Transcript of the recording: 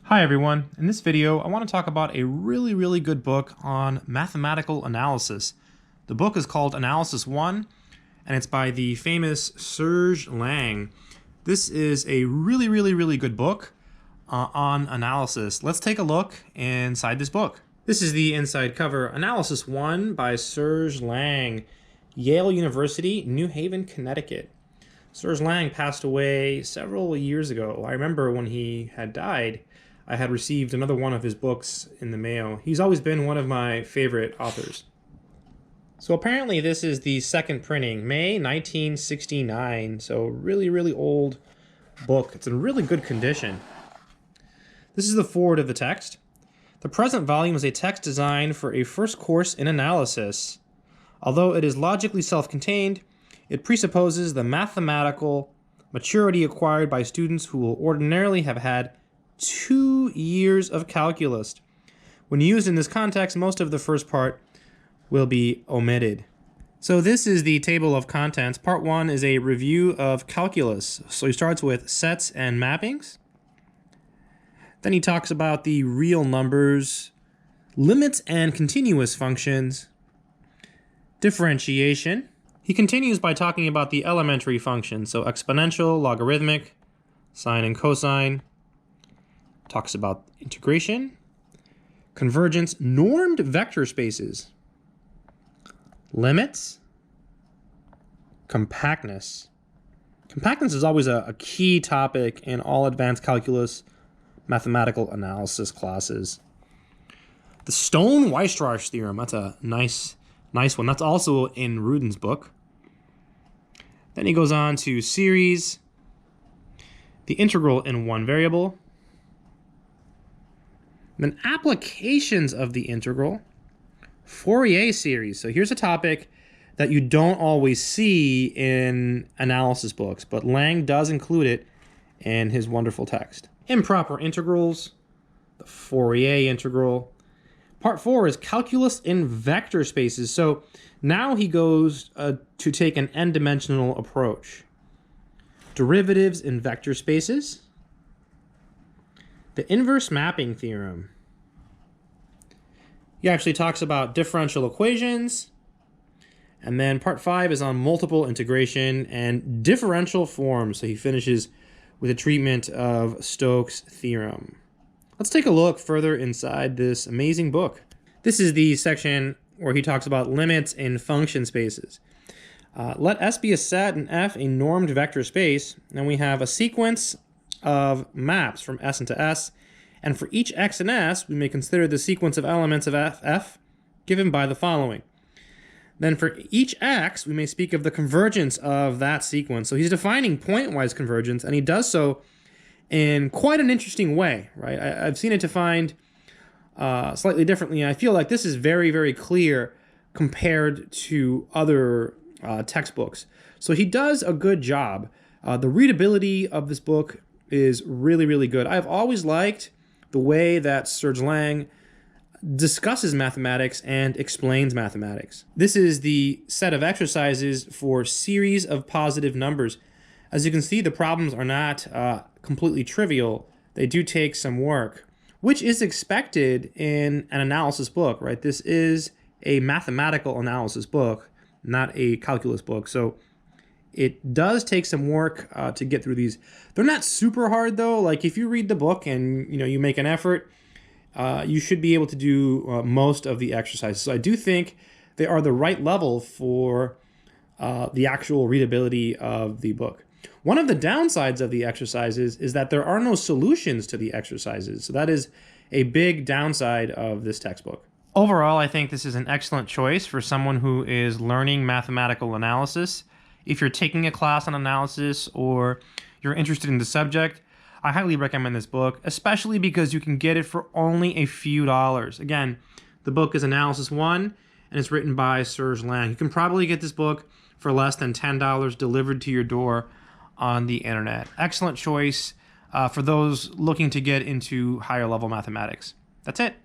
Hi everyone, in this video I want to talk about a really good book on mathematical analysis. The book is called Analysis 1 and it's by the famous Serge Lang. This is a really good book on analysis. Let's take a look inside this book. This is the inside cover. Analysis 1 by Serge Lang, Yale University, New Haven, Connecticut. Serge Lang passed away several years ago. I remember when he had died, I had received another one of his books in the mail. He's always been one of my favorite authors. So apparently this is the second printing, May 1969. So really old book. It's in really good condition. This is the foreword of the text. The present volume is a text designed for a first course in analysis. Although it is logically self-contained, it presupposes the mathematical maturity acquired by students who will ordinarily have had 2 years of calculus. When used in this context, most of the first part will be omitted. So this is the table of contents. Part 1 is a review of calculus. So he starts with sets and mappings. Then he talks about the real numbers, limits and continuous functions, differentiation. He continues by talking about the elementary functions, so exponential, logarithmic, sine and cosine. Talks about integration, convergence, normed vector spaces, limits, compactness. Compactness is always a key topic in all advanced calculus mathematical analysis classes. The Stone-Weierstrass theorem, that's a nice one. That's also in Rudin's book. Then he goes on to series, the integral in one variable, then applications of the integral, Fourier series. So here's a topic that you don't always see in analysis books, but Lang does include it in his wonderful text. Improper integrals, the Fourier integral. Part 4 is calculus in vector spaces. So now he goes to take an n-dimensional approach. Derivatives in vector spaces. The inverse mapping theorem. He actually talks about differential equations. And then part 5 is on multiple integration and differential forms. So he finishes with a treatment of Stokes' theorem. Let's take a look further inside this amazing book. This is the section where he talks about limits in function spaces. Let S be a set and F a normed vector space. And we have a sequence of maps from S into S, and for each X and S, we may consider the sequence of elements of F given by the following. Then for each X, we may speak of the convergence of that sequence. So he's defining pointwise convergence, and he does so in quite an interesting way, right? I've seen it defined slightly differently, and I feel like this is very clear compared to other textbooks. So he does a good job. The readability of this book is really good. I've always liked the way that Serge Lang discusses mathematics and explains mathematics. This is the set of exercises for series of positive numbers. As you can see, the problems are not completely trivial. They do take some work, which is expected in an analysis book, right? This is a mathematical analysis book, not a calculus book. So it does take some work to get through these. They're not super hard though. Like if you read the book and you make an effort, you should be able to do most of the exercises. So I do think they are the right level for the actual readability of the book. One of the downsides of the exercises is that there are no solutions to the exercises. So that is a big downside of this textbook. Overall, I think this is an excellent choice for someone who is learning mathematical analysis. If you're taking a class on analysis or you're interested in the subject, I highly recommend this book, especially because you can get it for only a few dollars. Again, the book is Analysis 1, and it's written by Serge Lang. You can probably get this book for less than $10 delivered to your door on the internet. Excellent choice for those looking to get into higher level mathematics. That's it.